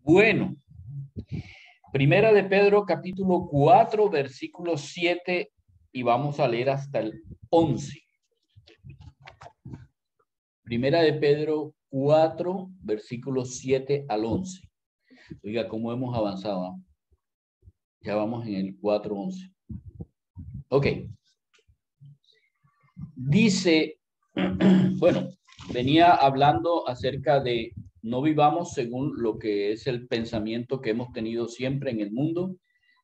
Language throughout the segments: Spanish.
Bueno, Primera de Pedro, capítulo 4, versículo 7, y vamos a leer hasta el 11. Primera de Pedro 4, versículos 7 al 11. Oiga, cómo hemos avanzado, ¿no? Ya vamos en el 4:11. Ok. Dice, bueno, venía hablando acerca de no vivamos según lo que es el pensamiento que hemos tenido siempre en el mundo,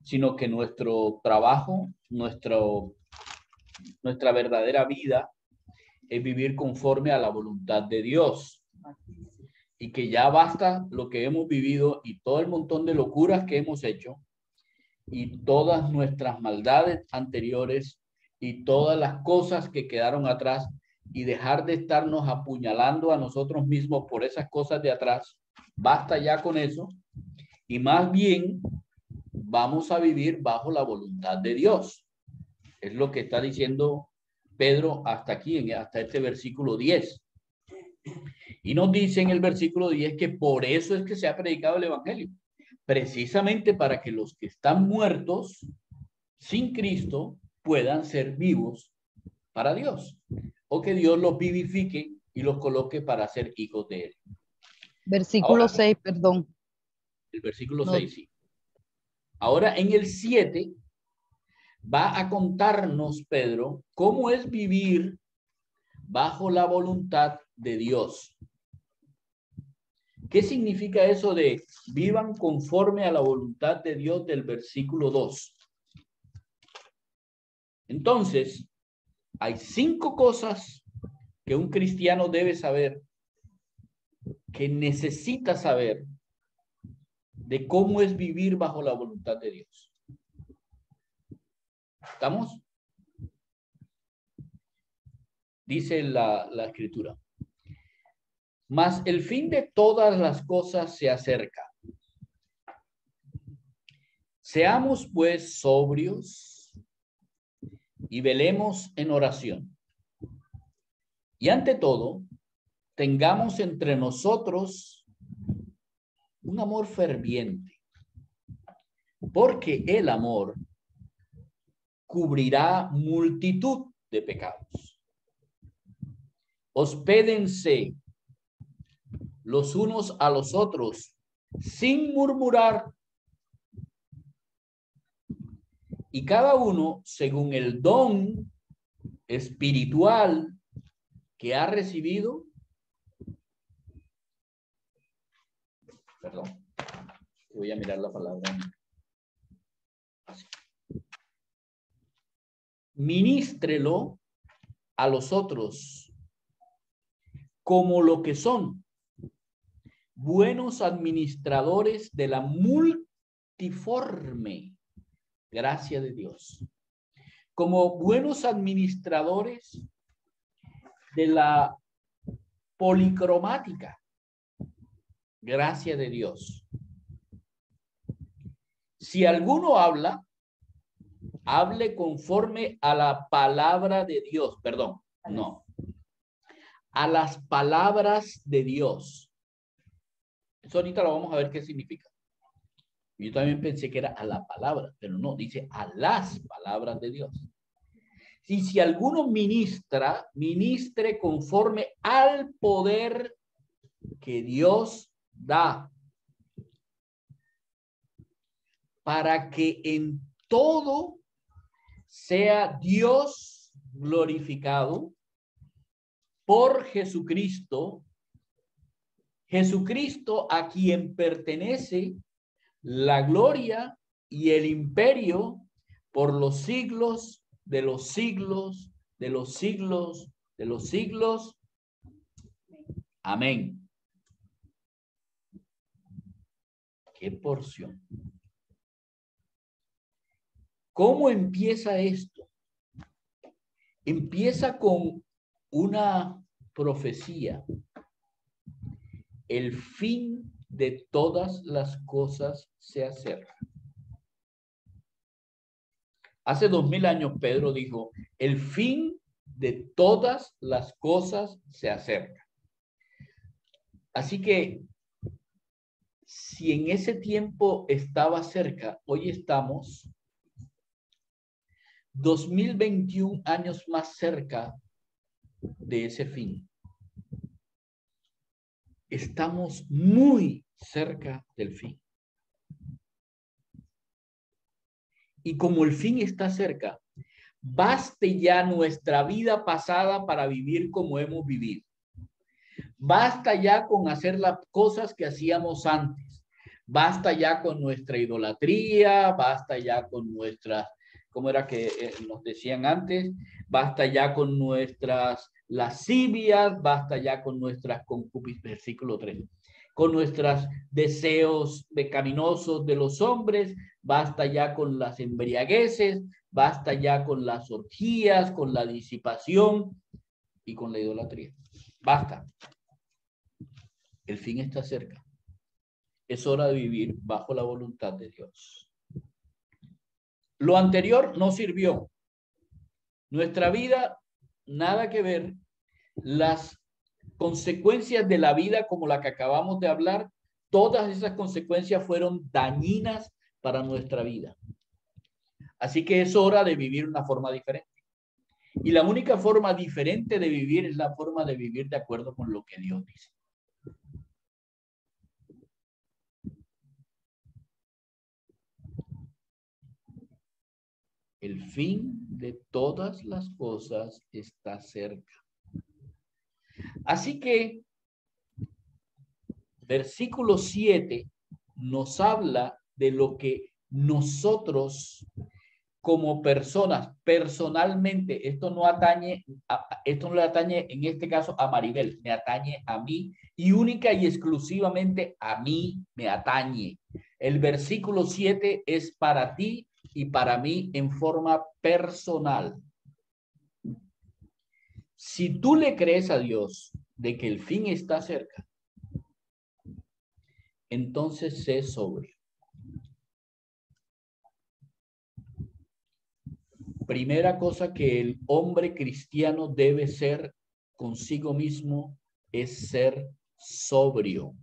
sino que nuestro trabajo, nuestra verdadera vida es vivir conforme a la voluntad de Dios. Y que ya basta lo que hemos vivido y todo el montón de locuras que hemos hecho y todas nuestras maldades anteriores y todas las cosas que quedaron atrás, y dejar de estarnos apuñalando a nosotros mismos por esas cosas de atrás. Basta ya con eso, y más bien vamos a vivir bajo la voluntad de Dios. Es lo que está diciendo Pedro hasta aquí, hasta este versículo 10. Y nos dice en el versículo 10 que por eso es que se ha predicado el evangelio, precisamente para que los que están muertos sin Cristo puedan ser vivos para Dios, o que Dios los vivifique y los coloque para ser hijos de él. Versículo Ahora, 6, perdón. el versículo No. 6, sí. Ahora en el 7 va a contarnos Pedro cómo es vivir bajo la voluntad de Dios. ¿Qué significa eso de vivan conforme a la voluntad de Dios del versículo 2? Entonces, hay 5 cosas que un cristiano debe saber, que necesita saber de cómo es vivir bajo la voluntad de Dios. ¿Estamos? Dice la escritura. Mas el fin de todas las cosas se acerca. Seamos pues sobrios y velemos en oración. Y ante todo, tengamos entre nosotros un amor ferviente, porque el amor cubrirá multitud de pecados. Hospédense los unos a los otros sin murmurar, y cada uno según el don espiritual que ha recibido. Perdón, voy a mirar la palabra. Así. Ministrelo a los otros como lo que son, buenos administradores de la multiforme gracia de Dios, como buenos administradores de la policromática gracia de Dios. Si alguno habla, hable conforme a la palabra de Dios, perdón, no, a las palabras de Dios. Eso ahorita lo vamos a ver qué significa. Yo también pensé que era a la palabra, pero no, dice a las palabras de Dios. Y si alguno ministra, ministre conforme al poder que Dios da, para que en todo sea Dios glorificado por Jesucristo, Jesucristo a quien pertenece la gloria y el imperio por los siglos de los siglos, de los siglos, de los siglos. Amén. ¿Qué porción? ¿Cómo empieza esto? Empieza con una profecía. El fin de todas las cosas se acerca. Hace 2000 años Pedro dijo, el fin de todas las cosas se acerca. Así que, si en ese tiempo estaba cerca, hoy estamos 2021 años más cerca de ese fin. Estamos muy cerca del fin. Y como el fin está cerca, baste ya nuestra vida pasada para vivir como hemos vivido. Basta ya con hacer las cosas que hacíamos antes. Basta ya con nuestra idolatría, basta ya con nuestras, ¿cómo era que nos decían antes? Basta ya con nuestras lascivias, basta ya con nuestras concupiscencias, versículo 3, con nuestros deseos pecaminosos de los hombres, basta ya con las embriagueces, basta ya con las orgías, con la disipación y con la idolatría. Basta. El fin está cerca. Es hora de vivir bajo la voluntad de Dios. Lo anterior no sirvió. Nuestra vida, nada que ver. Las consecuencias de la vida, como la que acabamos de hablar, todas esas consecuencias fueron dañinas para nuestra vida. Así que es hora de vivir una forma diferente. Y la única forma diferente de vivir es la forma de vivir de acuerdo con lo que Dios dice. El fin de todas las cosas está cerca. Así que, versículo 7 nos habla de lo que nosotros como personas, personalmente, esto no le atañe en este caso a Maribel, me atañe a mí y única y exclusivamente a mí me atañe. El versículo 7 es para ti y para mí en forma personal. Si tú le crees a Dios de que el fin está cerca, entonces sé sobrio. Primera cosa que el hombre cristiano debe ser consigo mismo es ser sobrio.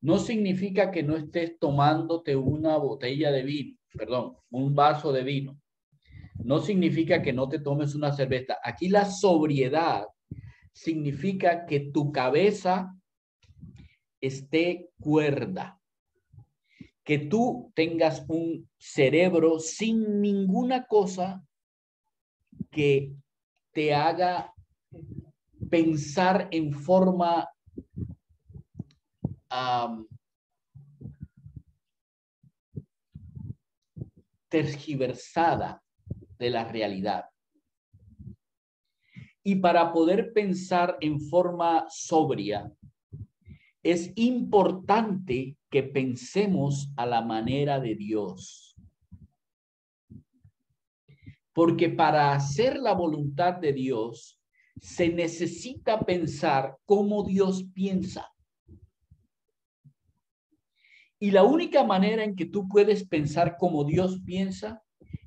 No significa que no estés tomándote una botella de vino, perdón, un vaso de vino. No significa que no te tomes una cerveza. Aquí la sobriedad significa que tu cabeza esté cuerda, que tú tengas un cerebro sin ninguna cosa que te haga pensar en forma tergiversada de la realidad. Y para poder pensar en forma sobria, es importante que pensemos a la manera de Dios. Porque para hacer la voluntad de Dios, se necesita pensar como Dios piensa. Y la única manera en que tú puedes pensar como Dios piensa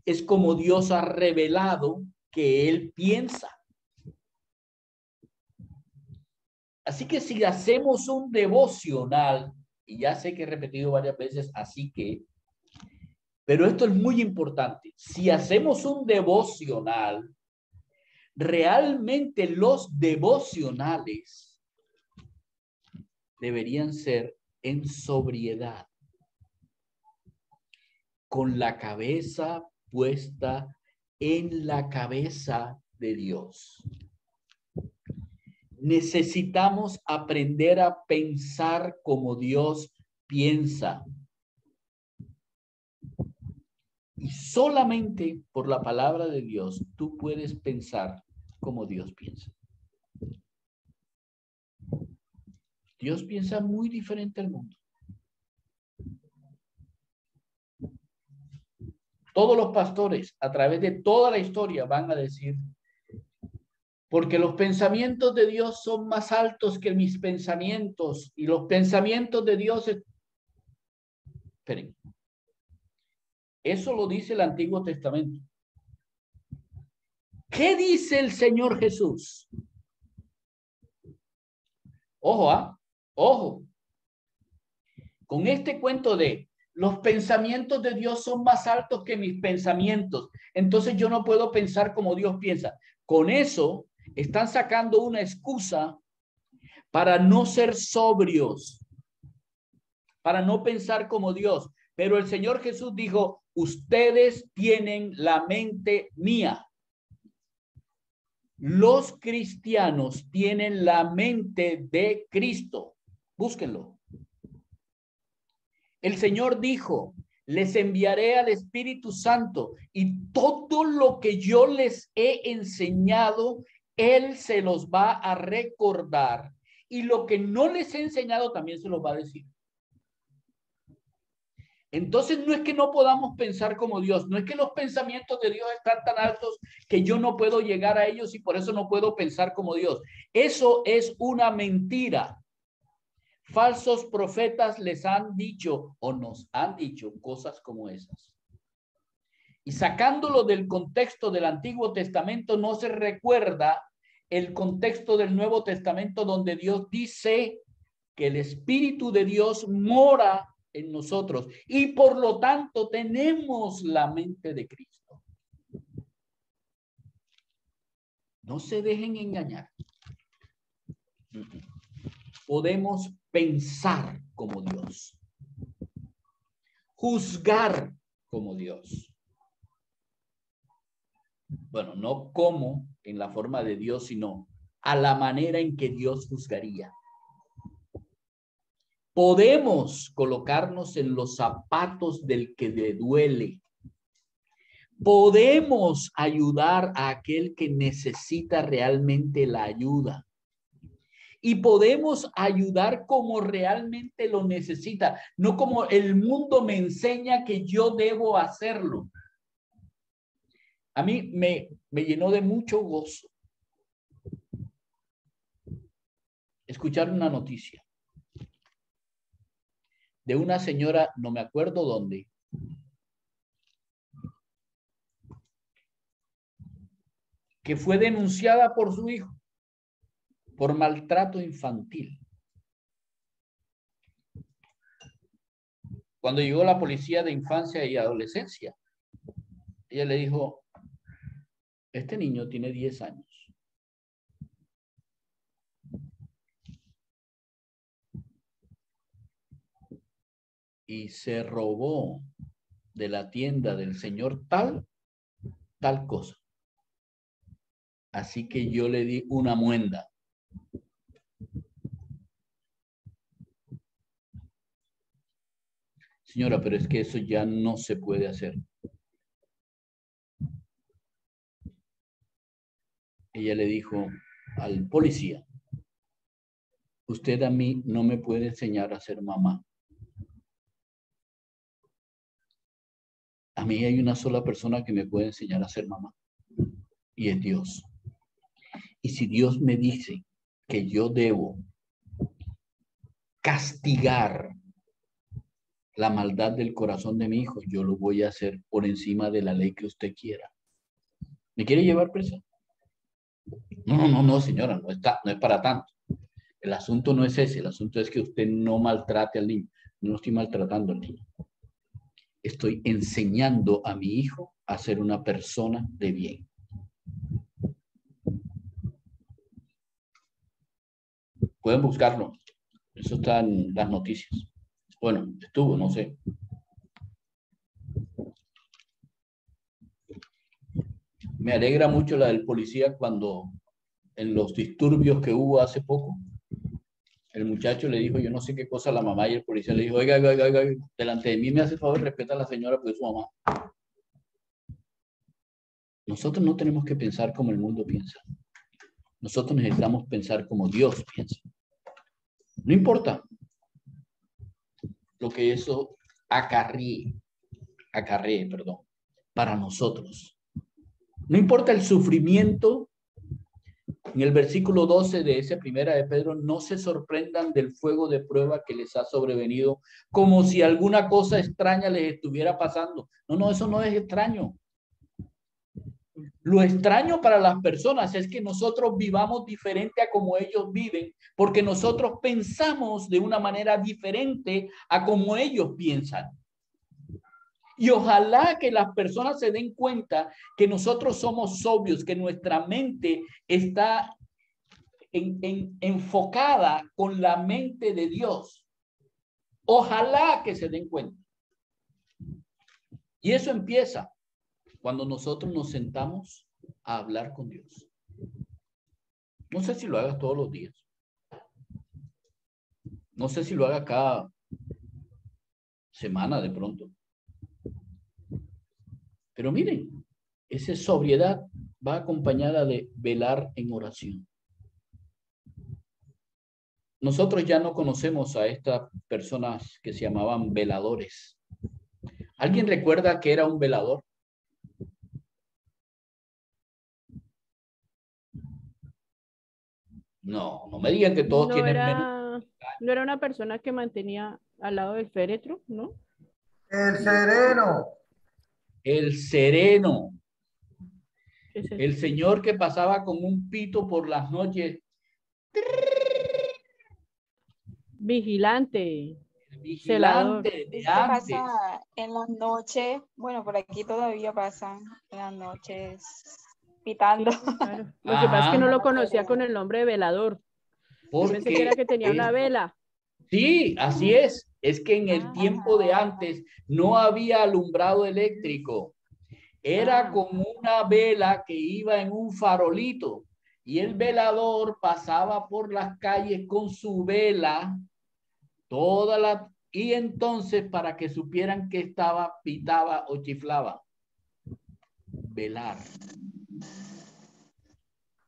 es como Dios ha revelado que Él piensa. Así que si hacemos un devocional, y ya sé que he repetido varias veces, así que, pero esto es muy importante. Si hacemos un devocional, realmente los devocionales deberían ser en sobriedad, con la cabeza puesta en la cabeza de Dios. Necesitamos aprender a pensar como Dios piensa. Y solamente por la palabra de Dios tú puedes pensar como Dios piensa. Dios piensa muy diferente al mundo. Todos los pastores a través de toda la historia van a decir, porque los pensamientos de Dios son más altos que mis pensamientos y los pensamientos de Dios. Esperen. Eso lo dice el Antiguo Testamento. ¿Qué dice el Señor Jesús? Ojo, ojo. con este cuento de los pensamientos de Dios son más altos que mis pensamientos, entonces yo no puedo pensar como Dios piensa. Con eso están sacando una excusa para no ser sobrios, para no pensar como Dios. Pero el Señor Jesús dijo, ustedes tienen la mente mía. Los cristianos tienen la mente de Cristo. Búsquenlo. El Señor dijo, les enviaré al Espíritu Santo y todo lo que yo les he enseñado, Él se los va a recordar. Y lo que no les he enseñado también se los va a decir. Entonces no es que no podamos pensar como Dios, no es que los pensamientos de Dios están tan altos que yo no puedo llegar a ellos y por eso no puedo pensar como Dios. Eso es una mentira. Falsos profetas les han dicho o nos han dicho cosas como esas. Y sacándolo del contexto del Antiguo Testamento, no se recuerda el contexto del Nuevo Testamento donde Dios dice que el Espíritu de Dios mora en nosotros y por lo tanto tenemos la mente de Cristo. No se dejen engañar. Podemos pensar como Dios, juzgar como Dios. Bueno, no como en la forma de Dios, sino a la manera en que Dios juzgaría. Podemos colocarnos en los zapatos del que le duele. Podemos ayudar a aquel que necesita realmente la ayuda. Y podemos ayudar como realmente lo necesita, no como el mundo me enseña que yo debo hacerlo. A mí me llenó de mucho gozo escuchar una noticia de una señora, no me acuerdo dónde, que fue denunciada por su hijo por maltrato infantil. Cuando llegó la policía de infancia y adolescencia, ella le dijo, este niño tiene 10 años. Y se robó de la tienda del señor tal cosa. Así que yo le di una muenda. Señora, pero es que eso ya no se puede hacer. Ella le dijo al policía, usted a mí no me puede enseñar a ser mamá. A mí hay una sola persona que me puede enseñar a ser mamá y es Dios. Y si Dios me dice que yo debo castigar la maldad del corazón de mi hijo, yo lo voy a hacer por encima de la ley que usted quiera. ¿Me quiere llevar presa? No, señora, no es para tanto. El asunto no es ese, el asunto es que usted no maltrate al niño. No estoy maltratando al niño. Estoy enseñando a mi hijo a ser una persona de bien. Pueden buscarlo. Eso está en las noticias. Bueno, estuvo, no sé. Me alegra mucho la del policía cuando en los disturbios que hubo hace poco, el muchacho le dijo, yo no sé qué cosa a la mamá, y el policía le dijo, oiga, delante de mí me hace favor, respeta a la señora, pues es su mamá. Nosotros no tenemos que pensar como el mundo piensa. Nosotros necesitamos pensar como Dios piensa. No importa lo que eso acarree, para nosotros. No importa el sufrimiento. En el versículo 12 de esa primera de Pedro, no se sorprendan del fuego de prueba que les ha sobrevenido, como si alguna cosa extraña les estuviera pasando. No, eso no es extraño. Lo extraño para las personas es que nosotros vivamos diferente a como ellos viven, porque nosotros pensamos de una manera diferente a como ellos piensan. Y ojalá que las personas se den cuenta que nosotros somos sobrios, que nuestra mente está enfocada con la mente de Dios. Ojalá que se den cuenta. Y eso empieza cuando nosotros nos sentamos a hablar con Dios. No sé si lo hagas todos los días. No sé si lo hagas cada semana de pronto. Pero miren, esa sobriedad va acompañada de velar en oración. Nosotros ya no conocemos a estas personas que se llamaban veladores. ¿Alguien recuerda que era un velador? No, no me digan que todos No tienen menos. era, no era una persona que mantenía al lado del féretro, ¿no? El sereno. El sereno, ¿Qué es eso? el señor que pasaba con un pito por las noches. Vigilante, El celador. vigilante de Que antes. pasa en las noches, bueno, por aquí todavía pasan en las noches pitando. Sí, claro. Lo que pasa es que no Ajá, lo conocía con el nombre de velador. Yo pensé que porque era que tenía una vela. sí, así es. Es que en el tiempo de Ah, antes no había alumbrado eléctrico. Era Ah, como una vela que iba en un farolito y el velador pasaba por las calles con su vela y entonces para que supieran que estaba, pitaba o chiflaba. Velar.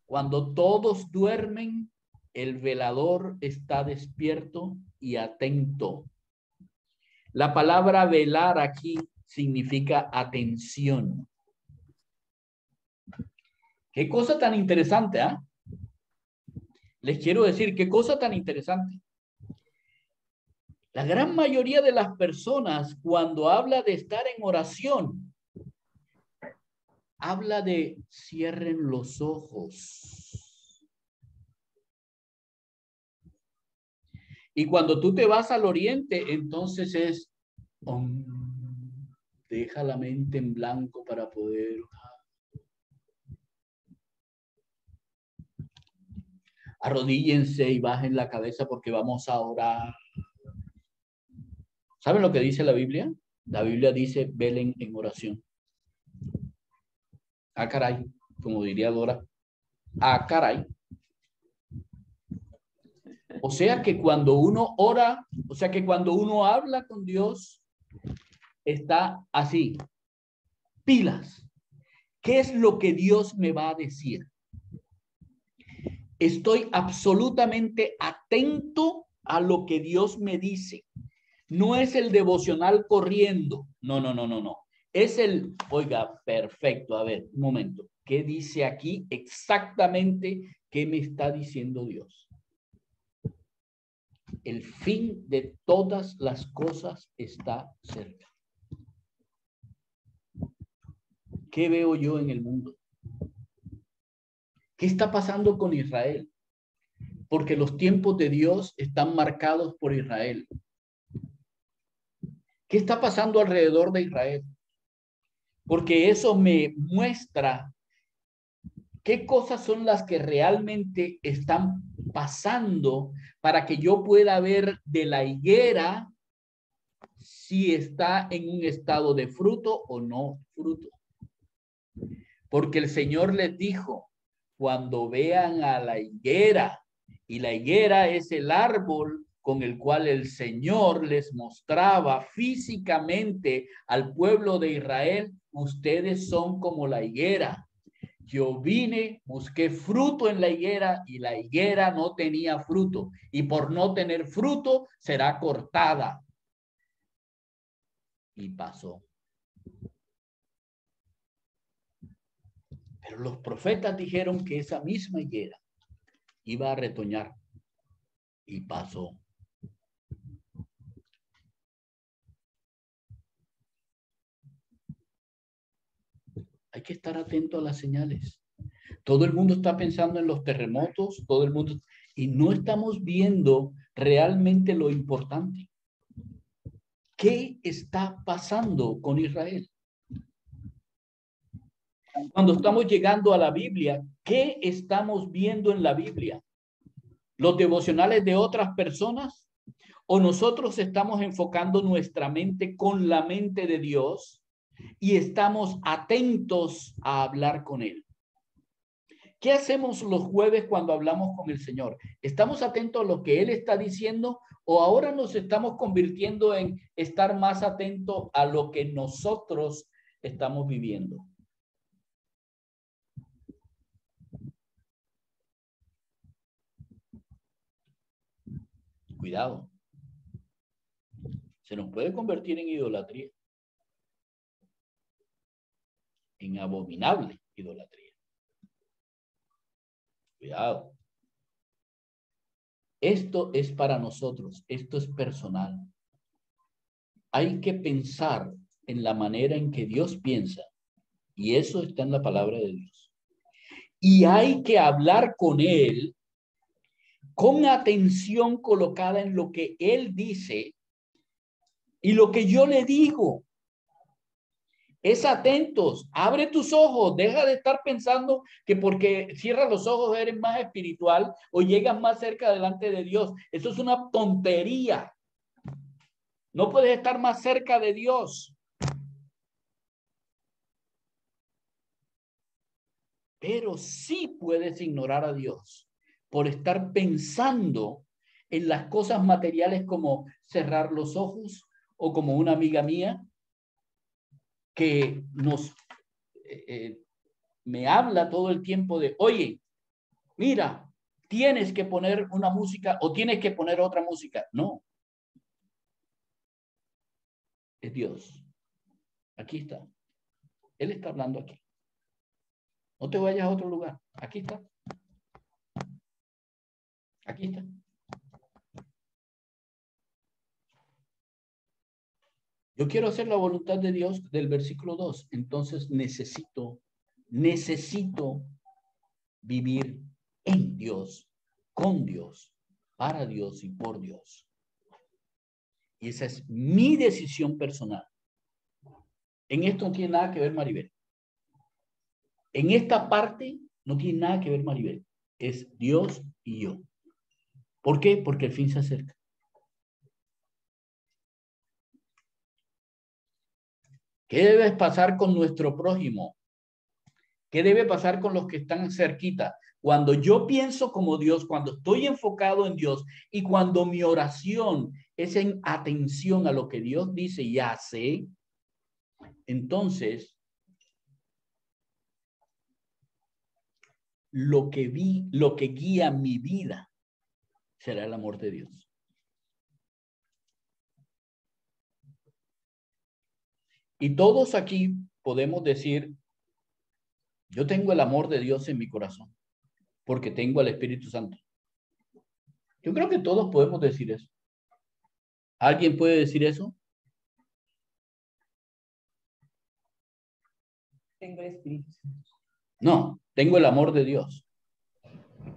Cuando todos duermen, el velador está despierto y atento. La palabra velar aquí significa atención. Qué cosa tan interesante, ¿ah? Les quiero decir, qué cosa tan interesante. La gran mayoría de las personas, cuando habla de estar en oración, habla de cierren los ojos. Y cuando tú te vas al oriente, entonces es deja la mente en blanco para poder arrodíllense y bajen la cabeza porque vamos a orar. ¿Saben lo que dice la Biblia? La Biblia dice, velen en oración. Ah, caray, como diría Dora. Ah, caray. O sea que cuando uno ora, o sea que cuando uno habla con Dios, está así. Pilas. ¿Qué es lo que Dios me va a decir? Estoy absolutamente atento a lo que Dios me dice. No es el devocional corriendo. No, no, no, no, no. Es el, oiga, perfecto. A ver, un momento. ¿Qué dice aquí exactamente? ¿Qué me está diciendo Dios? El fin de todas las cosas está cerca. ¿Qué veo yo en el mundo? ¿Qué está pasando con Israel? Porque los tiempos de Dios están marcados por Israel. ¿Qué está pasando alrededor de Israel? Porque eso me muestra qué cosas son las que realmente están pasando para que yo pueda ver de la higuera si está en un estado de fruto o no fruto. Porque el Señor les dijo, cuando vean a la higuera, y la higuera es el árbol con el cual el Señor les mostraba físicamente al pueblo de Israel, ustedes son como la higuera. Yo vine, busqué fruto en la higuera y la higuera no tenía fruto. Y por no tener fruto será cortada. Y pasó. Pero los profetas dijeron que esa misma higuera iba a retoñar. Y pasó. Hay que estar atento a las señales. Todo el mundo está pensando en los terremotos, todo el mundo, y no estamos viendo realmente lo importante. ¿Qué está pasando con Israel? Cuando estamos llegando a la Biblia, ¿qué estamos viendo en la Biblia? ¿Los devocionales de otras personas? ¿O nosotros estamos enfocando nuestra mente con la mente de Dios y estamos atentos a hablar con Él? ¿Qué hacemos los jueves cuando hablamos con el Señor? ¿Estamos atentos a lo que Él está diciendo o ahora nos estamos convirtiendo en estar más atentos a lo que nosotros estamos viviendo? Cuidado. Se nos puede convertir en idolatría. En abominable idolatría. Cuidado. Esto es para nosotros. Esto es personal. Hay que pensar en la manera en que Dios piensa. Y eso está en la palabra de Dios. Y hay que hablar con Él con atención colocada en lo que Él dice y lo que yo le digo. Es atentos, abre tus ojos, deja de estar pensando que porque cierras los ojos eres más espiritual o llegas más cerca delante de Dios. Eso es una tontería. No puedes estar más cerca de Dios. Pero sí puedes ignorar a Dios por estar pensando en las cosas materiales como cerrar los ojos o como una amiga mía que me habla todo el tiempo de, oye, mira, tienes que poner una música o tienes que poner otra música. No. Es Dios. Aquí está. Él está hablando aquí. No te vayas a otro lugar. Aquí está. Aquí está. Yo quiero hacer la voluntad de Dios del versículo 2. Entonces necesito vivir en Dios, con Dios, para Dios y por Dios. Y esa es mi decisión personal. En esto no tiene nada que ver Maribel. En esta parte no tiene nada que ver Maribel. Es Dios y yo. ¿Por qué? Porque el fin se acerca. ¿Qué debe pasar con nuestro prójimo? ¿Qué debe pasar con los que están cerquita? Cuando yo pienso como Dios, cuando estoy enfocado en Dios y cuando mi oración es en atención a lo que Dios dice y hace, entonces lo que guía mi vida será el amor de Dios. Y todos aquí podemos decir, yo tengo el amor de Dios en mi corazón, porque tengo al Espíritu Santo. Yo creo que todos podemos decir eso. ¿Alguien puede decir eso? Tengo el Espíritu Santo. No, tengo el amor de Dios.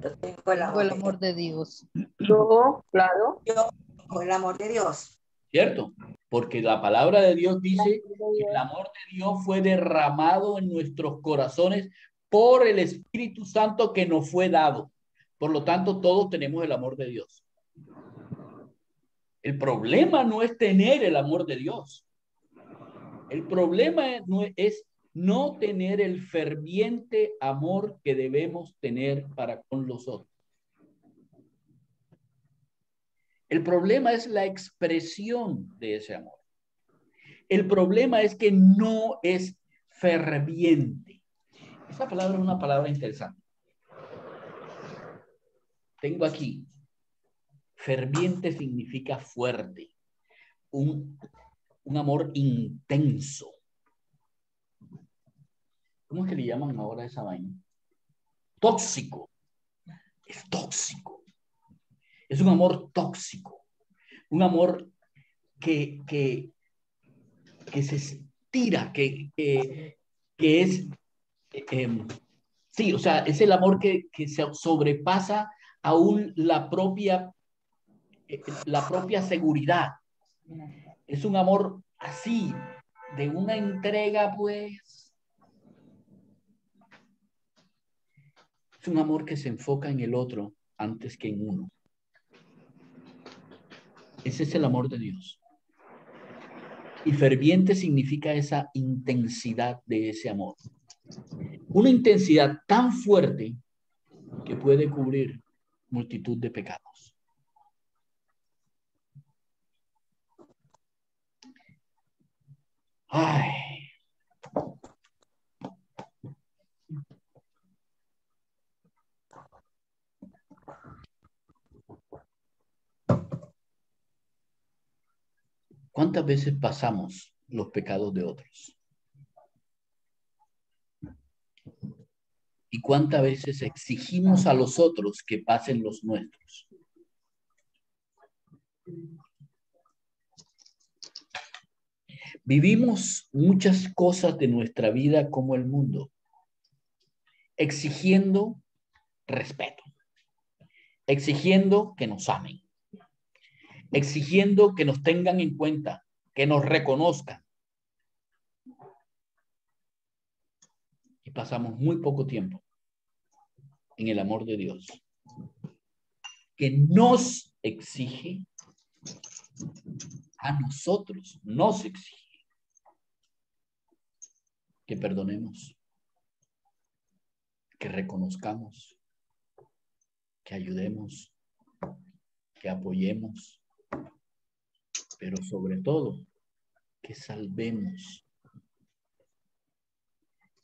Yo tengo el amor de Dios. Yo, claro. Yo tengo el amor de Dios. ¿Cierto? Porque la palabra de Dios dice que el amor de Dios fue derramado en nuestros corazones por el Espíritu Santo que nos fue dado. Por lo tanto, todos tenemos el amor de Dios. El problema no es tener el amor de Dios. El problema es no tener el ferviente amor que debemos tener para con los otros. El problema es la expresión de ese amor. El problema es que no es ferviente. Esa palabra es una palabra interesante. Tengo aquí, ferviente significa fuerte, un amor intenso. ¿Cómo es que le llaman ahora a esa vaina? Tóxico. Es tóxico. Es un amor tóxico. Un amor que se estira, que es Sí, o sea, es el amor que se sobrepasa aún la propia seguridad. Es un amor así, de una entrega, pues. Es un amor que se enfoca en el otro antes que en uno. Ese es el amor de Dios. Y ferviente significa esa intensidad de ese amor. Una intensidad tan fuerte que puede cubrir multitud de pecados. Ay. ¿Cuántas veces pasamos los pecados de otros? ¿Y cuántas veces exigimos a los otros que pasen los nuestros? Vivimos muchas cosas de nuestra vida como el mundo, exigiendo respeto, exigiendo que nos amen, exigiendo que nos tengan en cuenta, que nos reconozcan. Y pasamos muy poco tiempo en el amor de Dios, que nos exige a nosotros, nos exige que perdonemos, que reconozcamos, que ayudemos, que apoyemos, pero sobre todo que salvemos.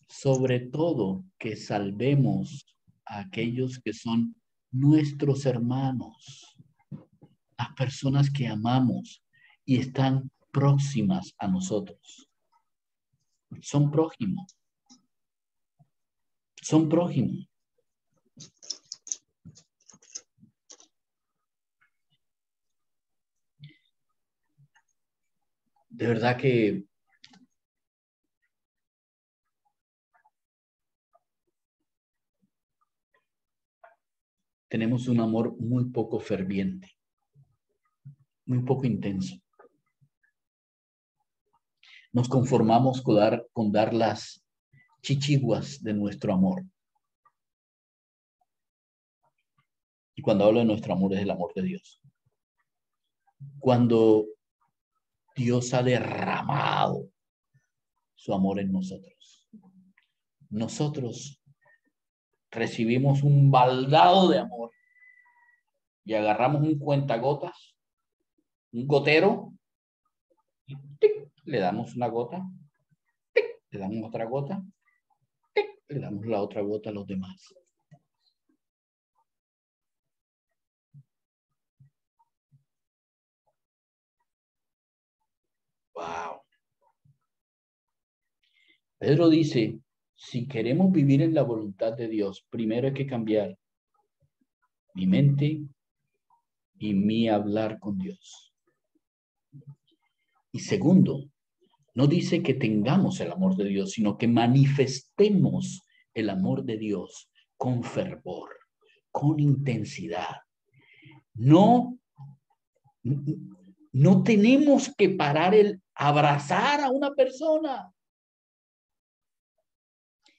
Sobre todo que salvemos a aquellos que son nuestros hermanos, las personas que amamos y están próximas a nosotros. Son prójimos. Son prójimos. De verdad que tenemos un amor muy poco ferviente, muy poco intenso. Nos conformamos con dar las chichiguas de nuestro amor. Y cuando hablo de nuestro amor es el amor de Dios. Cuando Dios ha derramado su amor en nosotros. Nosotros recibimos un baldado de amor y agarramos un cuentagotas, un gotero, y ¡tic! Le damos una gota, ¡tic! Le damos otra gota, ¡tic! Le damos la otra gota a los demás. Wow. Pedro dice, si queremos vivir en la voluntad de Dios, primero hay que cambiar mi mente y mi hablar con Dios. Y segundo, no dice que tengamos el amor de Dios, sino que manifestemos el amor de Dios con fervor, con intensidad. No tenemos que parar el abrazar a una persona.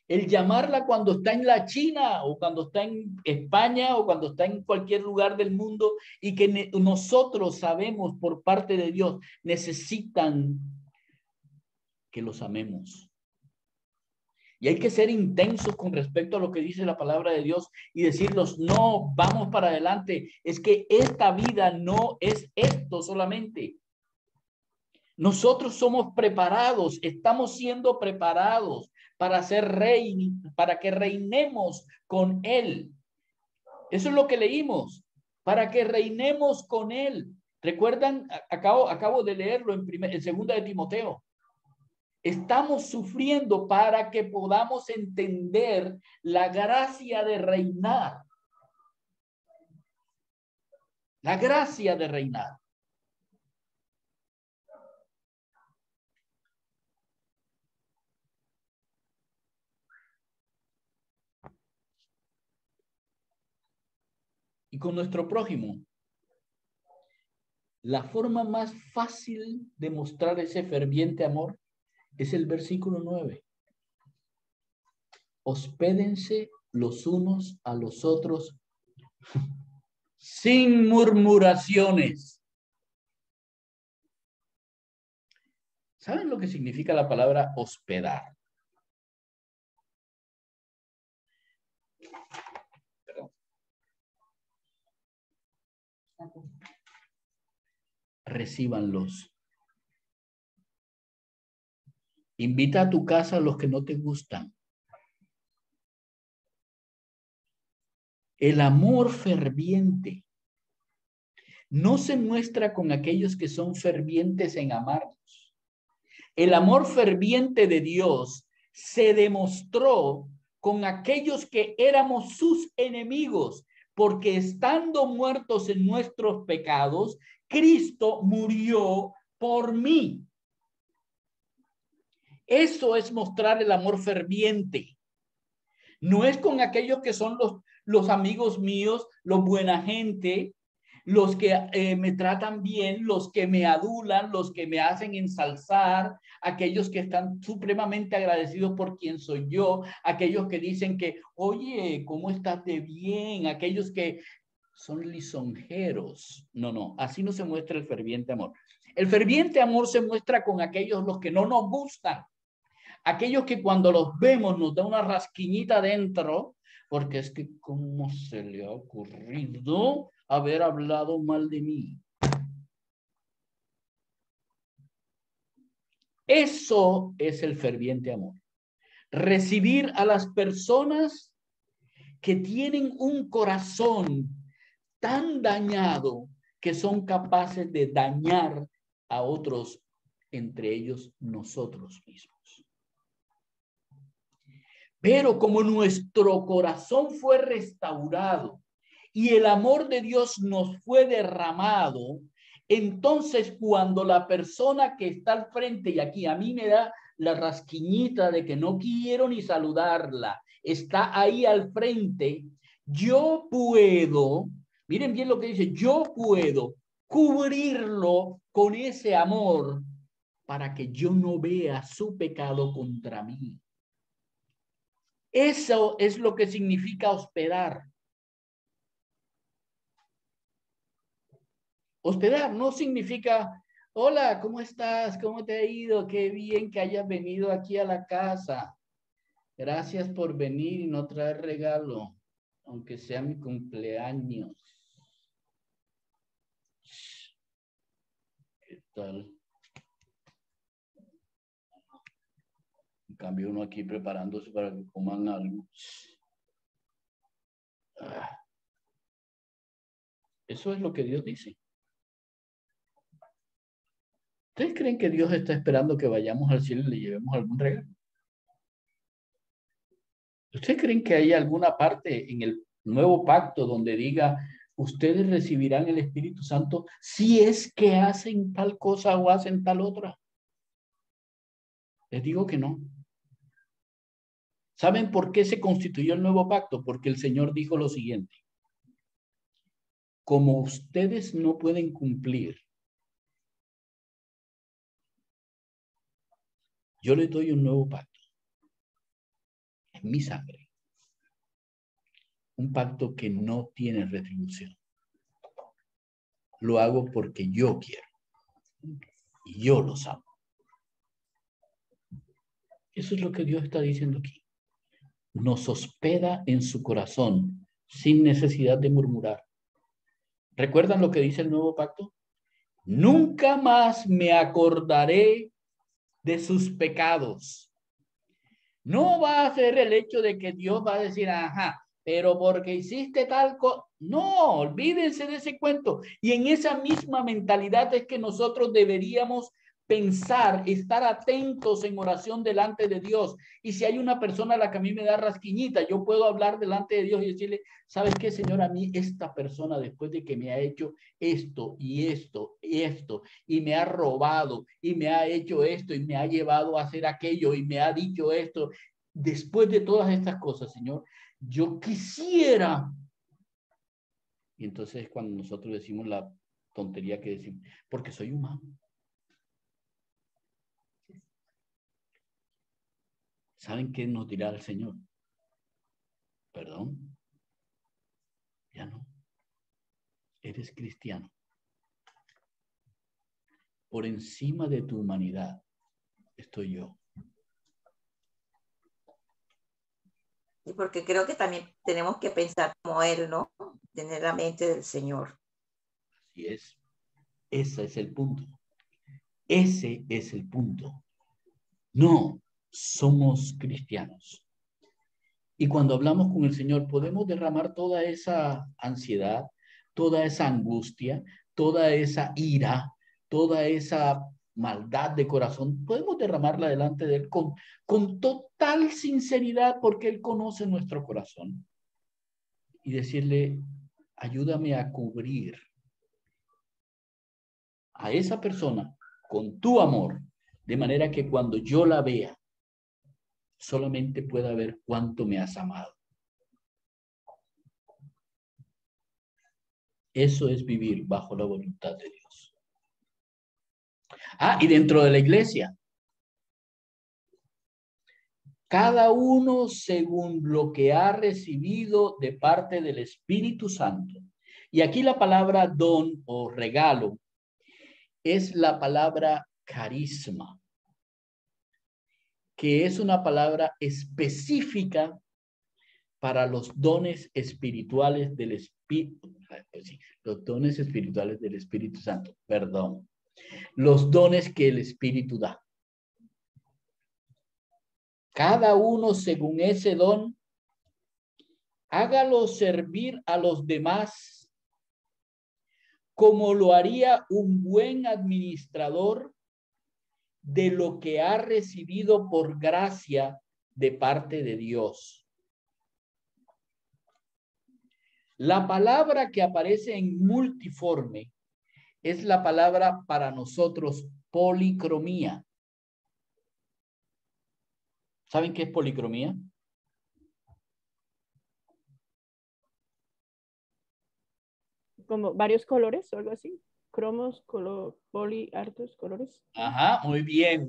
El llamarla cuando está en la China o cuando está en España o cuando está en cualquier lugar del mundo y que nosotros sabemos por parte de Dios necesitan que los amemos. Y hay que ser intensos con respecto a lo que dice la palabra de Dios y decirlos, no, vamos para adelante. Es que esta vida no es esto solamente. Nosotros somos preparados, estamos siendo preparados para ser rey, para que reinemos con Él. Eso es lo que leímos, para que reinemos con Él. ¿Recuerdan? Acabo de leerlo en 2 de Timoteo. Estamos sufriendo para que podamos entender la gracia de reinar. La gracia de reinar. y con nuestro prójimo. La forma más fácil de mostrar ese ferviente amor es el versículo 9. Hospédense los unos a los otros sin murmuraciones. ¿Saben lo que significa la palabra hospedar? Perdón. Recíbanlos. Invita a tu casa a los que no te gustan. El amor ferviente no se muestra con aquellos que son fervientes en amarnos. El amor ferviente de Dios se demostró con aquellos que éramos sus enemigos, porque estando muertos en nuestros pecados, Cristo murió por mí. Eso es mostrar el amor ferviente. No es con aquellos que son los amigos míos, los buena gente, los que me tratan bien, los que me adulan, los que me hacen ensalzar, aquellos que están supremamente agradecidos por quien soy yo, aquellos que dicen que, oye, ¿cómo estás de bien? Aquellos que son lisonjeros. No, así no se muestra el ferviente amor. El ferviente amor se muestra con aquellos los que no nos gustan. Aquellos que cuando los vemos nos da una rasquiñita dentro, porque es que cómo se le ha ocurrido haber hablado mal de mí. Eso es el ferviente amor. Recibir a las personas que tienen un corazón tan dañado que son capaces de dañar a otros, entre ellos nosotros mismos. Pero como nuestro corazón fue restaurado y el amor de Dios nos fue derramado, entonces cuando la persona que está al frente, y aquí a mí me da la rasquiñita de que no quiero ni saludarla, está ahí al frente, yo puedo, miren bien lo que dice, yo puedo cubrirlo con ese amor para que yo no vea su pecado contra mí. Eso es lo que significa hospedar. Hospedar no significa, hola, ¿cómo estás? ¿Cómo te ha ido? Qué bien que hayas venido aquí a la casa. Gracias por venir y no traer regalo, aunque sea mi cumpleaños. ¿Qué tal? En cambio, uno aquí preparándose para que coman algo. Eso es lo que Dios dice. ¿Ustedes creen que Dios está esperando que vayamos al cielo y le llevemos algún regalo? ¿Ustedes creen que hay alguna parte en el nuevo pacto donde diga, ustedes recibirán el Espíritu Santo si es que hacen tal cosa o hacen tal otra? Les digo que no. ¿Saben por qué se constituyó el nuevo pacto? Porque el Señor dijo lo siguiente. Como ustedes no pueden cumplir, yo les doy un nuevo pacto. Es mi sangre. Un pacto que no tiene retribución. Lo hago porque yo quiero. Y yo los amo. Eso es lo que Dios está diciendo aquí. Nos hospeda en su corazón sin necesidad de murmurar. ¿Recuerdan lo que dice el nuevo pacto? Nunca más me acordaré de sus pecados. No va a ser el hecho de que Dios va a decir, ajá, pero porque hiciste tal cosa. No, olvídense de ese cuento. Y en esa misma mentalidad es que nosotros deberíamos pensar, estar atentos en oración delante de Dios. Y si hay una persona a la que a mí me da rasquiñita, yo puedo hablar delante de Dios y decirle, ¿sabes qué, Señor? A mí esta persona, después de que me ha hecho esto y esto y esto, y me ha robado y me ha hecho esto y me ha llevado a hacer aquello y me ha dicho esto, después de todas estas cosas, Señor, yo quisiera Y entonces cuando nosotros decimos la tontería que decimos, porque soy humano. ¿Saben qué nos dirá el Señor? Perdón. Ya no. Eres cristiano. Por encima de tu humanidad estoy yo. Y porque creo que también tenemos que pensar como Él, ¿no? Tener la mente del Señor. Así es. Ese es el punto. Ese es el punto. No, somos cristianos. Y cuando hablamos con el Señor, podemos derramar toda esa ansiedad, toda esa angustia, toda esa ira, toda esa maldad de corazón. Podemos derramarla delante de Él con total sinceridad porque Él conoce nuestro corazón. Y decirle, ayúdame a cubrir a esa persona con tu amor, de manera que cuando yo la vea, solamente pueda ver cuánto me has amado. Eso es vivir bajo la voluntad de Dios. Y dentro de la iglesia, cada uno según lo que ha recibido de parte del Espíritu Santo. Y aquí la palabra don o regalo es la palabra carisma, que es una palabra específica para los dones espirituales del Espíritu, los dones espirituales del Espíritu Santo, perdón, los dones que el Espíritu da. Cada uno según ese don, hágalo servir a los demás como lo haría un buen administrador de lo que ha recibido por gracia de parte de Dios. La palabra que aparece en multiforme es la palabra para nosotros policromía. ¿Saben qué es policromía? Como varios colores o algo así. Cromos, color, poli, hartos colores. Ajá, muy bien,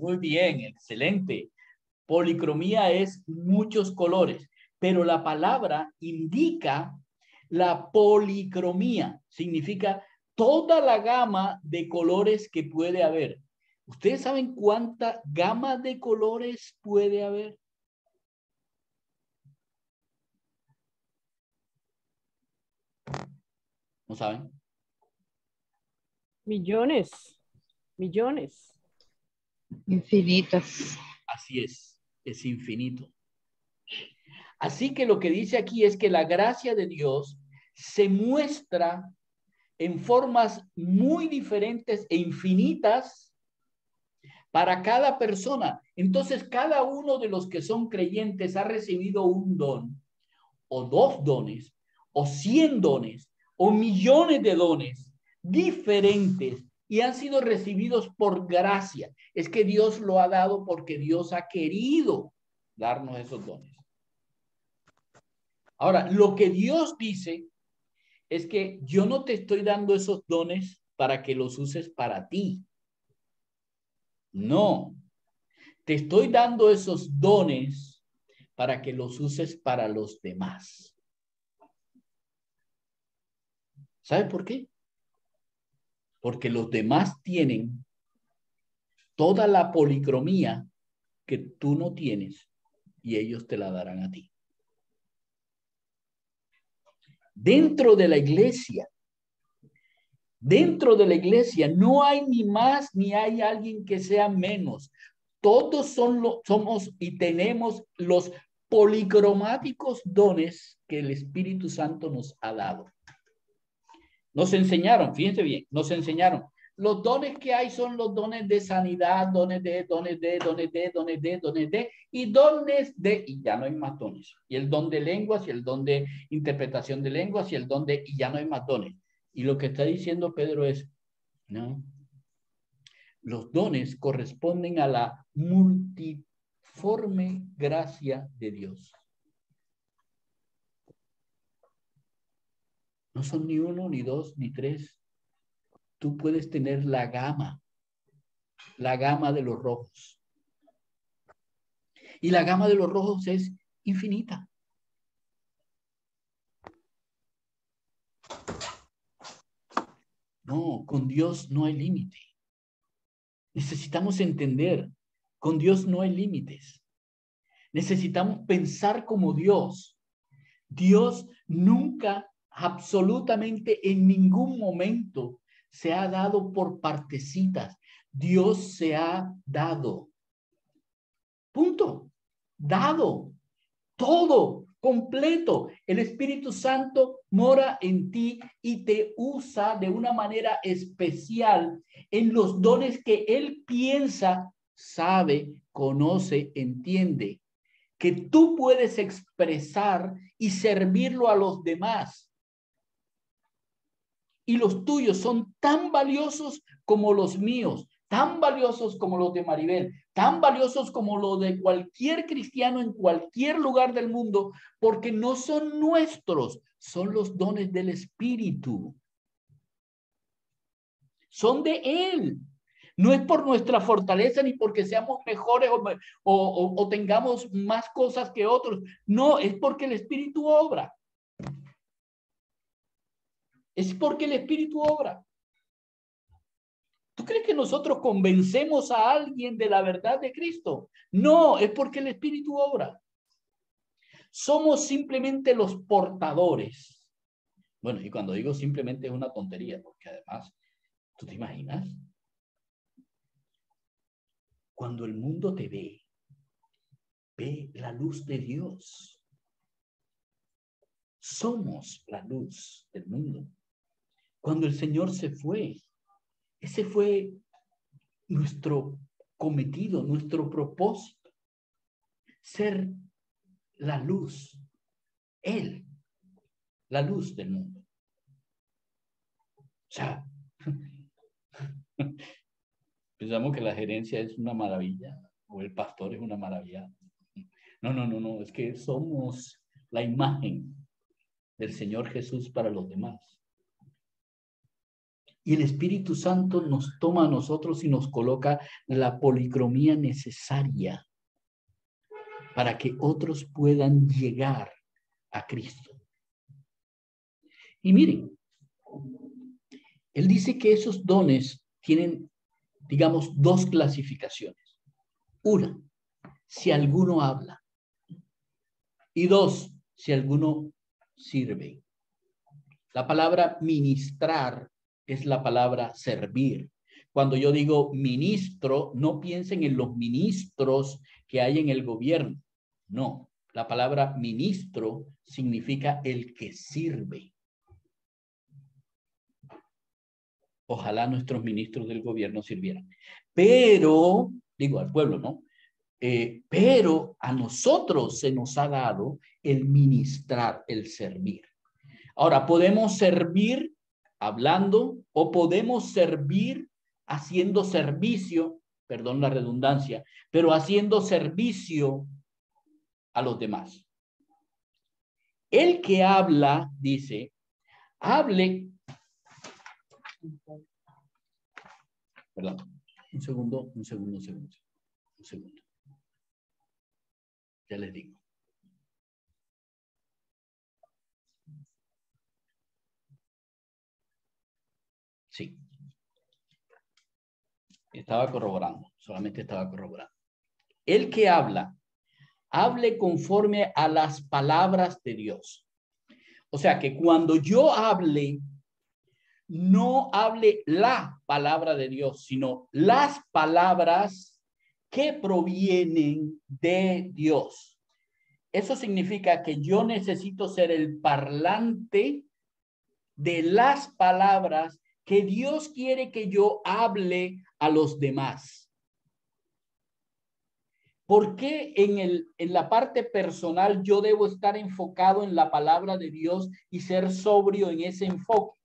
excelente. Policromía es muchos colores, pero la palabra indica la policromía. Significa toda la gama de colores que puede haber. ¿Ustedes saben cuánta gama de colores puede haber? ¿No saben? Millones. Millones. Infinitas. Así es infinito. Así que lo que dice aquí es que la gracia de Dios se muestra en formas muy diferentes e infinitas para cada persona. Entonces, cada uno de los que son creyentes ha recibido un don, o 2 dones, o 100 dones, o millones de dones diferentes y han sido recibidos por gracia. Es que Dios lo ha dado porque Dios ha querido darnos esos dones. Ahora, lo que Dios dice es que yo no te estoy dando esos dones para que los uses para ti. No, te estoy dando esos dones para que los uses para los demás. ¿Sabe por qué? Porque los demás tienen toda la policromía que tú no tienes y ellos te la darán a ti. Dentro de la iglesia no hay ni más ni hay alguien que sea menos. Todos somos y tenemos los policromáticos dones que el Espíritu Santo nos ha dado. Nos enseñaron, fíjense bien, nos enseñaron. Los dones que hay son los dones de sanidad, dones de, y ya no hay más dones. Y el don de lenguas, y el don de interpretación de lenguas, y el don de, y ya no hay más dones. Y lo que está diciendo Pedro es, no, los dones corresponden a la multiforme gracia de Dios. No son ni uno, ni dos, ni tres. Tú puedes tener la gama de los rojos. Y la gama de los rojos es infinita. No, con Dios no hay límite. Necesitamos entender, con Dios no hay límites. Necesitamos pensar como Dios. Dios nunca, absolutamente en ningún momento, se ha dado por partecitas. Dios se ha dado. Punto. Dado. Todo, completo. El Espíritu Santo mora en ti y te usa de una manera especial en los dones que Él piensa, sabe, conoce, entiende, que tú puedes expresar y servirlo a los demás. Y los tuyos son tan valiosos como los míos, tan valiosos como los de Maribel, tan valiosos como los de cualquier cristiano en cualquier lugar del mundo, porque no son nuestros, son los dones del Espíritu. Son de Él. No es por nuestra fortaleza ni porque seamos mejores o tengamos más cosas que otros. No, es porque el Espíritu obra. Es porque el Espíritu obra. ¿Tú crees que nosotros convencemos a alguien de la verdad de Cristo? No, es porque el Espíritu obra. Somos simplemente los portadores. Bueno, y cuando digo simplemente es una tontería, porque además, ¿tú te imaginas? Cuando el mundo te ve la luz de Dios. Somos la luz del mundo. Cuando el Señor se fue, ese fue nuestro cometido, nuestro propósito. Ser la luz. Él, la luz del mundo. O sea, pensamos que la gerencia es una maravilla o el pastor es una maravilla. No, es que somos la imagen del Señor Jesús para los demás. Y el Espíritu Santo nos toma a nosotros y nos coloca la policromía necesaria para que otros puedan llegar a Cristo. Y miren, él dice que esos dones tienen, digamos, dos clasificaciones. Una, si alguno habla. Y dos, si alguno sirve. La palabra ministrar es la palabra servir. Cuando yo digo ministro, no piensen en los ministros que hay en el gobierno. No, la palabra ministro significa el que sirve. Ojalá nuestros ministros del gobierno sirvieran. Pero, digo al pueblo, ¿no? Pero a nosotros se nos ha dado el ministrar, el servir. Ahora, podemos servir hablando o podemos servir haciendo servicio, perdón la redundancia, pero haciendo servicio a los demás. El que habla, dice, hable. Perdón, un segundo. Ya les digo. Sí. Solamente estaba corroborando. El que habla, hable conforme a las palabras de Dios. O sea que cuando yo hable, no hable la palabra de Dios, sino las palabras que provienen de Dios. Eso significa que yo necesito ser el parlante de las palabras que Dios quiere que yo hable a los demás. ¿Por qué en la parte personal yo debo estar enfocado en la palabra de Dios y ser sobrio en ese enfoque?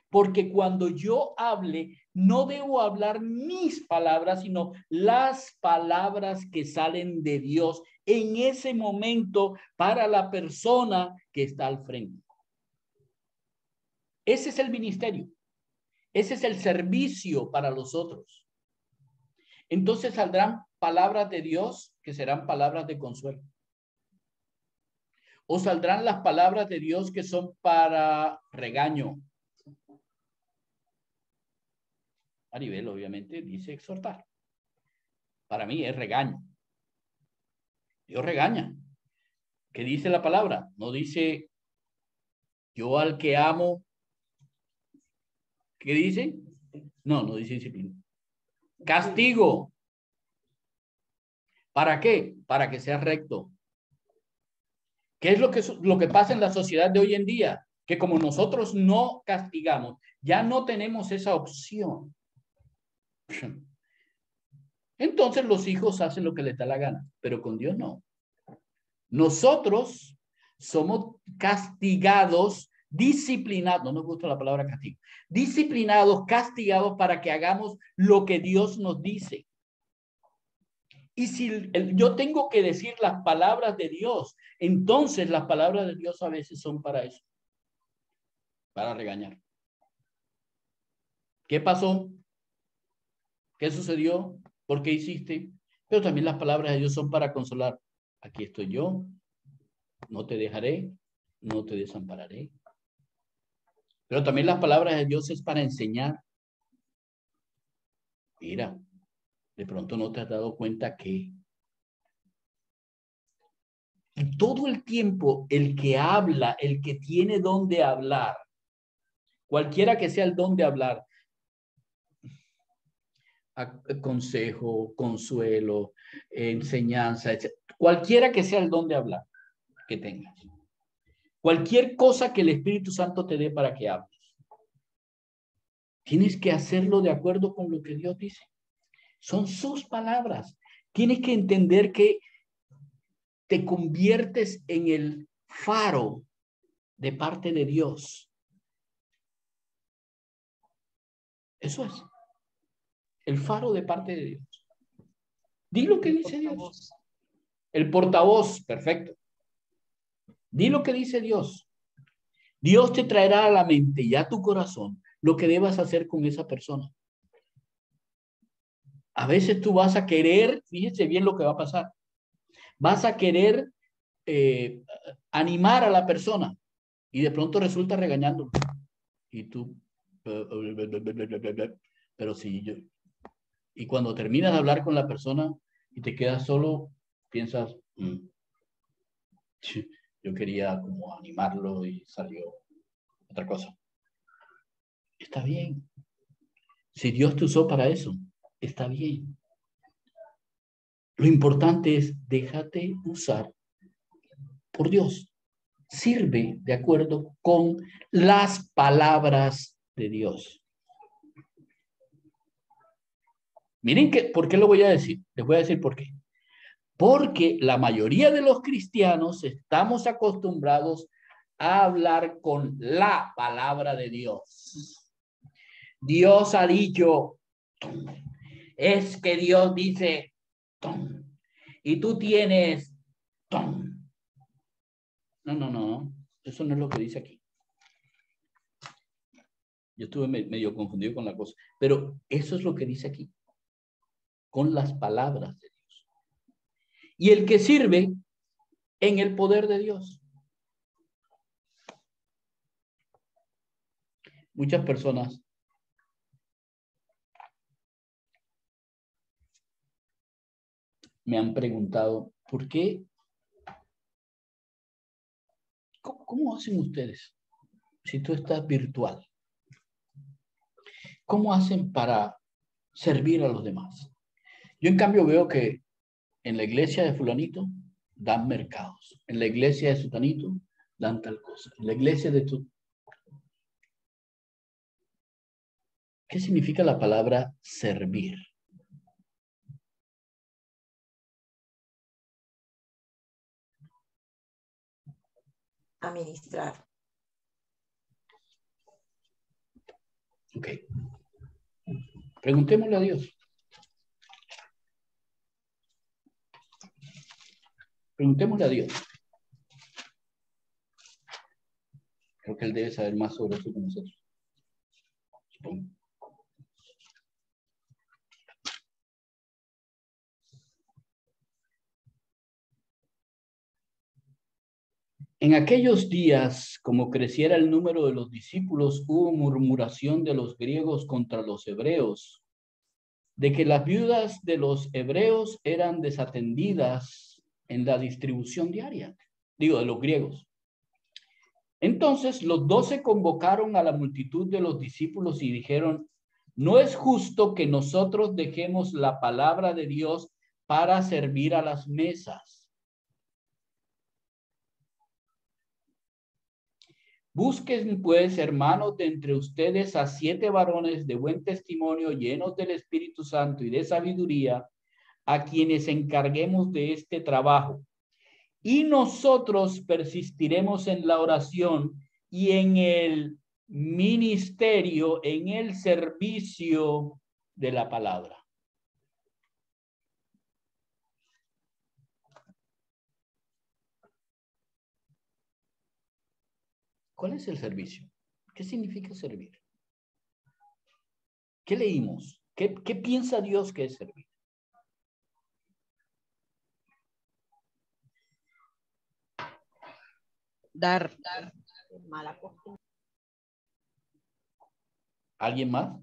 Porque cuando yo hable, no debo hablar mis palabras, sino las palabras que salen de Dios en ese momento para la persona que está al frente. Ese es el ministerio. Ese es el servicio para los otros. Entonces saldrán palabras de Dios que serán palabras de consuelo. O saldrán las palabras de Dios que son para regaño. Maribel obviamente dice exhortar. Para mí es regaño. Dios regaña. ¿Qué dice la palabra? No dice yo al que amo. ¿Qué dice? No, no dice disciplina. Castigo. ¿Para qué? Para que sea recto. ¿Qué es lo que pasa en la sociedad de hoy en día? Que como nosotros no castigamos, ya no tenemos esa opción. Entonces los hijos hacen lo que les da la gana, pero con Dios no. Nosotros somos castigados, disciplinados, no nos gusta la palabra castigo, disciplinados, castigados para que hagamos lo que Dios nos dice. Y si yo tengo que decir las palabras de Dios, entonces las palabras de Dios a veces son para eso, para regañar. ¿Qué pasó? ¿Qué sucedió? ¿Por qué hiciste? Pero también las palabras de Dios son para consolar. Aquí estoy yo, no te dejaré, no te desampararé. Pero también las palabras de Dios es para enseñar. Mira, de pronto no te has dado cuenta que todo el tiempo el que habla, el que tiene don de hablar, cualquiera que sea el don de hablar, consejo, consuelo, enseñanza, etc. Cualquiera que sea el don de hablar que tengas. Cualquier cosa que el Espíritu Santo te dé para que hables. Tienes que hacerlo de acuerdo con lo que Dios dice. Son sus palabras. Tienes que entender que te conviertes en el faro de parte de Dios. Eso es. El faro de parte de Dios. Di lo que dice Dios. El portavoz, perfecto. Di lo que dice Dios. Dios te traerá a la mente y a tu corazón lo que debas hacer con esa persona. A veces tú vas a querer, fíjese bien lo que va a pasar. Vas a querer animar a la persona y de pronto resulta regañándolo. Y tú, pero sí, yo. Y cuando terminas de hablar con la persona y te quedas solo, piensas, yo quería como animarlo y salió otra cosa. Está bien. Si Dios te usó para eso, está bien. Lo importante es déjate usar por Dios. Sirve de acuerdo con las palabras de Dios. Miren ¿por qué lo voy a decir? Les voy a decir por qué. Porque la mayoría de los cristianos estamos acostumbrados a hablar con la palabra de Dios. Dios ha dicho, es que Dios dice, y tú tienes, no, eso no es lo que dice aquí. Yo estuve medio confundido con la cosa, pero eso es lo que dice aquí, con las palabras de Dios. Y el que sirve en el poder de Dios. Muchas personas me han preguntado, ¿por qué? ¿Cómo hacen ustedes si tú estás virtual? ¿Cómo hacen para servir a los demás? Yo en cambio veo que en la iglesia de fulanito dan mercados. En la iglesia de sutanito dan tal cosa. En la iglesia de tu... ¿Qué significa la palabra servir? Administrar. Ok. Preguntémosle a Dios. Preguntémosle a Dios. Creo que Él debe saber más sobre eso que nosotros. En aquellos días, como creciera el número de los discípulos, hubo murmuración de los griegos contra los hebreos, de que las viudas de los hebreos eran desatendidas en la distribución diaria, digo, de los griegos. Entonces los 12 convocaron a la multitud de los discípulos y dijeron: no es justo que nosotros dejemos la palabra de Dios para servir a las mesas. Busquen pues, hermanos, de entre ustedes a 7 varones de buen testimonio, llenos del Espíritu Santo y de sabiduría, a quienes encarguemos de este trabajo. Y nosotros persistiremos en la oración y en el ministerio, en el servicio de la palabra. ¿Cuál es el servicio? ¿Qué significa servir? ¿Qué leímos? ¿Qué piensa Dios que es servir? Dar. ¿Alguien más?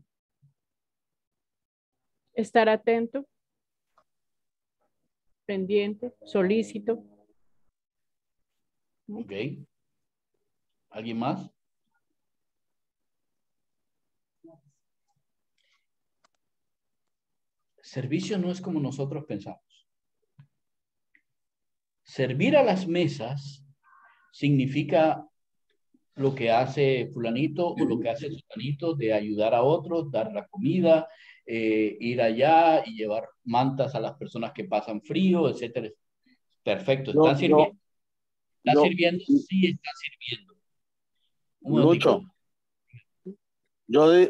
Estar atento, pendiente, solícito. Ok. ¿Alguien más? Servicio no es como nosotros pensamos. Servir a las mesas significa lo que hace fulanito o lo que hace sutanito de ayudar a otros, dar la comida, ir allá y llevar mantas a las personas que pasan frío, etcétera. Perfecto, ¿están sirviendo? ¿Está sirviendo? Sí, está sirviendo. Lucho,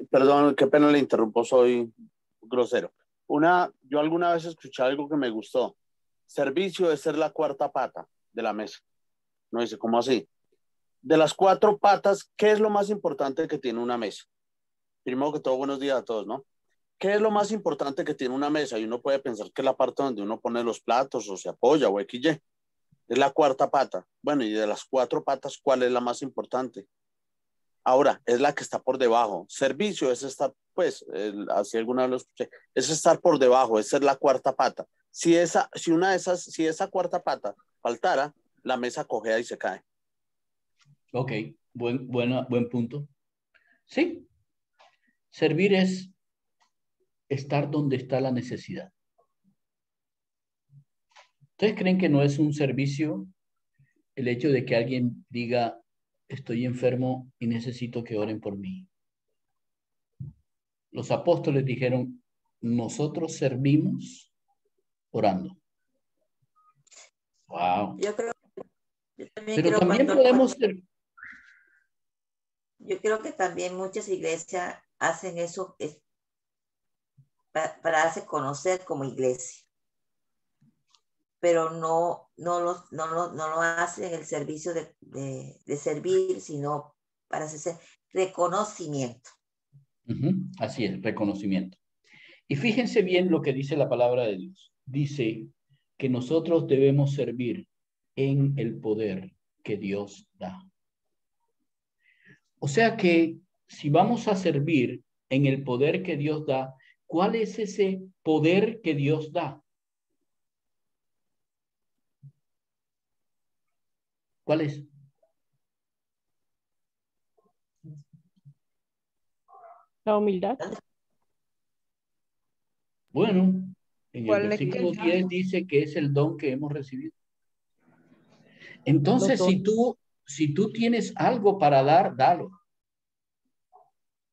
perdón, qué pena le interrumpo, soy grosero. Yo alguna vez escuché algo que me gustó. Servicio es ser la cuarta pata de la mesa. No dice, ¿cómo así? De las 4 patas, ¿qué es lo más importante que tiene una mesa? Primero que todo, buenos días a todos, ¿no? ¿Qué es lo más importante que tiene una mesa? Y uno puede pensar que es la parte donde uno pone los platos o se apoya o XY. Es la cuarta pata. Bueno, y de las 4 patas, ¿cuál es la más importante? Ahora, es la que está por debajo. Servicio es estar, pues, así alguna vez lo escuché, es estar por debajo, es ser la cuarta pata. Si esa cuarta pata faltara, la mesa cojea y se cae. Ok, buen punto. Sí, servir es estar donde está la necesidad. ¿Ustedes creen que no es un servicio el hecho de que alguien diga: estoy enfermo y necesito que oren por mí? Los apóstoles dijeron: nosotros servimos orando. Wow. Yo Pero también podemos ser. Yo creo que también muchas iglesias hacen eso para darse conocer como iglesia, pero no lo hacen en el servicio de servir, sino para hacer reconocimiento. Así es, reconocimiento. Y fíjense bien lo que dice la palabra de Dios. Dice que nosotros debemos servir en el poder que Dios da. O sea que si vamos a servir en el poder que Dios da, ¿cuál es ese poder que Dios da? ¿Cuál es? La humildad. Bueno, en el versículo 10 dice que es el don que hemos recibido. Entonces, si tú tienes algo para dar, dalo.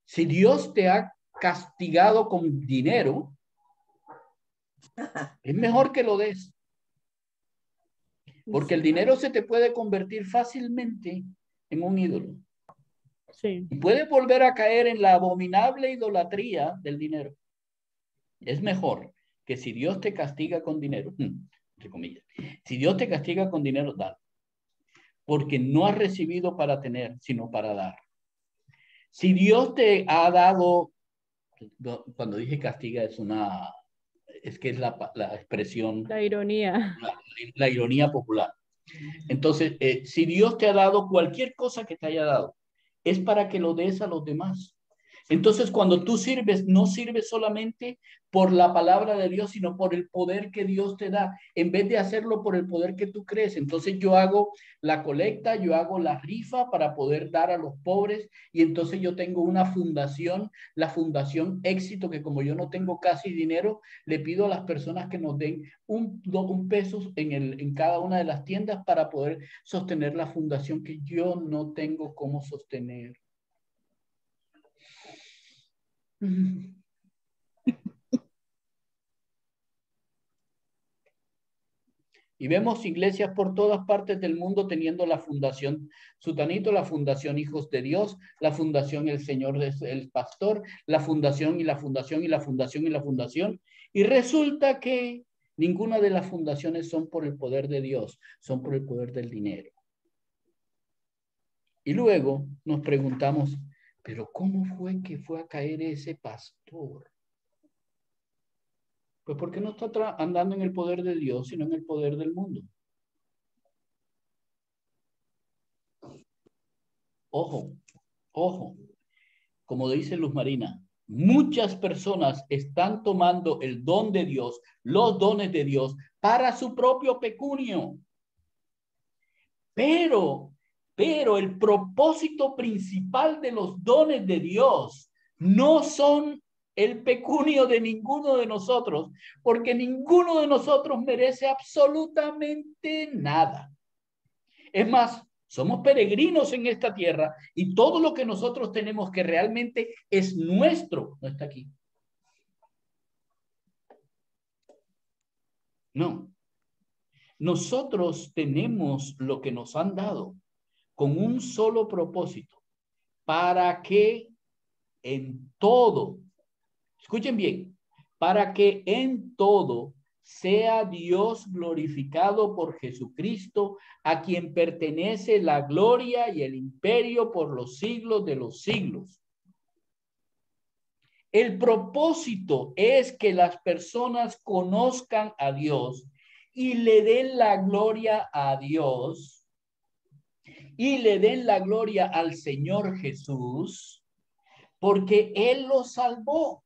Si Dios te ha castigado con dinero, es mejor que lo des. Porque el dinero se te puede convertir fácilmente en un ídolo. Sí. Y puedes volver a caer en la abominable idolatría del dinero. Es mejor que si Dios te castiga con dinero, entre comillas, si Dios te castiga con dinero, dalo. Porque no has recibido para tener, sino para dar. Si Dios te ha dado, cuando dije castiga es que es la expresión, La ironía. la ironía popular. Entonces, si Dios te ha dado cualquier cosa que te haya dado, es para que lo des a los demás. Entonces, cuando tú sirves, no sirves solamente por la palabra de Dios, sino por el poder que Dios te da, en vez de hacerlo por el poder que tú crees. Entonces, yo hago la colecta, yo hago la rifa para poder dar a los pobres, y entonces yo tengo una fundación, la Fundación Éxito, que como yo no tengo casi dinero, le pido a las personas que nos den un peso en cada una de las tiendas para poder sostener la fundación que yo no tengo cómo sostener. Y vemos iglesias por todas partes del mundo teniendo la Fundación Sutanito, la Fundación Hijos de Dios, la Fundación El Señor es el Pastor, la Fundación y la Fundación y la Fundación y la Fundación. Y resulta que ninguna de las fundaciones son por el poder de Dios, son por el poder del dinero. Y luego nos preguntamos, pero ¿cómo fue que fue a caer ese pastor? Pues porque no está andando en el poder de Dios, sino en el poder del mundo. Ojo, ojo, como dice Luz Marina, muchas personas están tomando el don de Dios, los dones de Dios, para su propio pecunio. Pero el propósito principal de los dones de Dios no son el pecunio de ninguno de nosotros, porque ninguno de nosotros merece absolutamente nada. Es más, somos peregrinos en esta tierra y todo lo que nosotros tenemos que realmente es nuestro, no está aquí. No. Nosotros tenemos lo que nos han dado con un solo propósito, para que en todo, escuchen bien, para que en todo sea Dios glorificado por Jesucristo, a quien pertenece la gloria y el imperio por los siglos de los siglos. El propósito es que las personas conozcan a Dios y le den la gloria a Dios y le den la gloria al Señor Jesús, porque Él los salvó.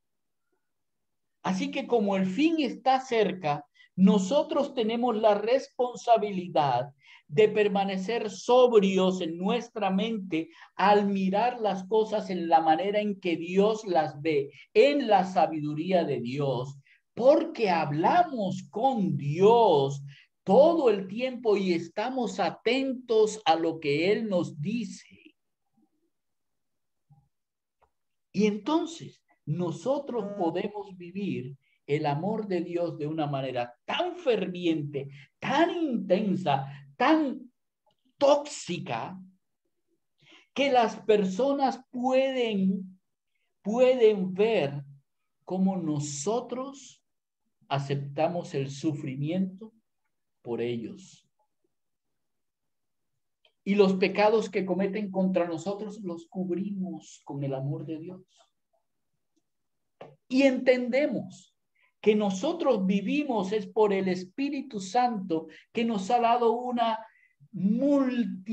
Así que como el fin está cerca, nosotros tenemos la responsabilidad de permanecer sobrios en nuestra mente al mirar las cosas en la manera en que Dios las ve, en la sabiduría de Dios, porque hablamos con Dios todo el tiempo y estamos atentos a lo que Él nos dice. Y entonces nosotros podemos vivir el amor de Dios de una manera tan ferviente, tan intensa, tan tóxica, que las personas pueden ver cómo nosotros aceptamos el sufrimiento por ellos. Y los pecados que cometen contra nosotros los cubrimos con el amor de Dios. Y entendemos que nosotros vivimos es por el Espíritu Santo que nos ha dado una multiforme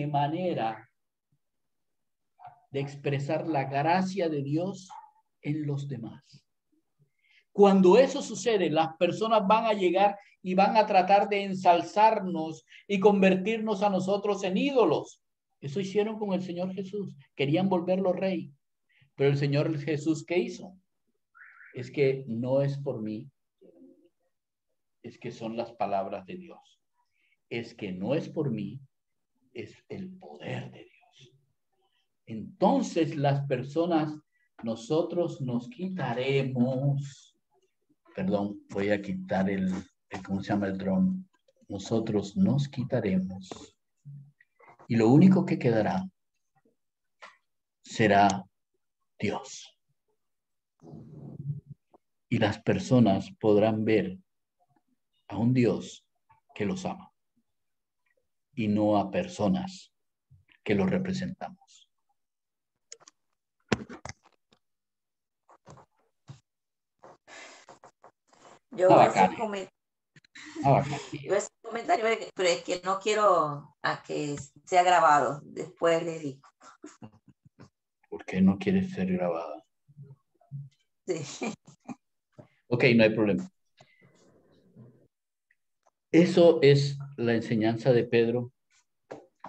manera de expresar la gracia de Dios en los demás. Cuando eso sucede, las personas van a llegar y van a tratar de ensalzarnos y convertirnos a nosotros en ídolos. Eso hicieron con el Señor Jesús. Querían volverlo rey. Pero el Señor Jesús, ¿qué hizo? Es que no es por mí. Es que son las palabras de Dios. Es que no es por mí. Es el poder de Dios. Entonces las personas, nosotros nos quitaremos. Perdón, voy a quitar ¿cómo se llama el dron? Nosotros nos quitaremos. Y lo único que quedará será Dios. Y las personas podrán ver a un Dios que los ama y no a personas que los representamos. Yo voy a hacer bacán. Yo ese comentario, pero es que no quiero a que sea grabado. Después le digo. ¿Por qué no quiere ser grabada? Sí. Ok, no hay problema. Eso es la enseñanza de Pedro,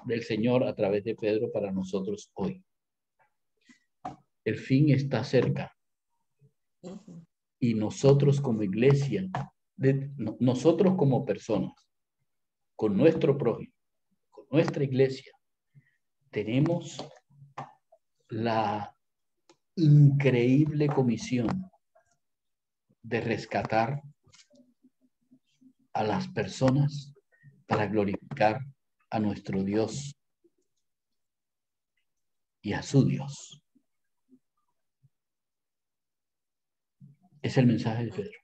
del Señor a través de Pedro para nosotros hoy. El fin está cerca Ujú. y nosotros como iglesia, nosotros como personas, con nuestro prójimo, con nuestra iglesia, tenemos la increíble comisión de rescatar a las personas para glorificar a nuestro Dios y a su Dios. Es el mensaje de Pedro.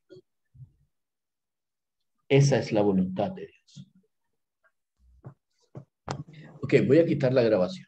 Esa es la voluntad de Dios. Ok, voy a quitar la grabación.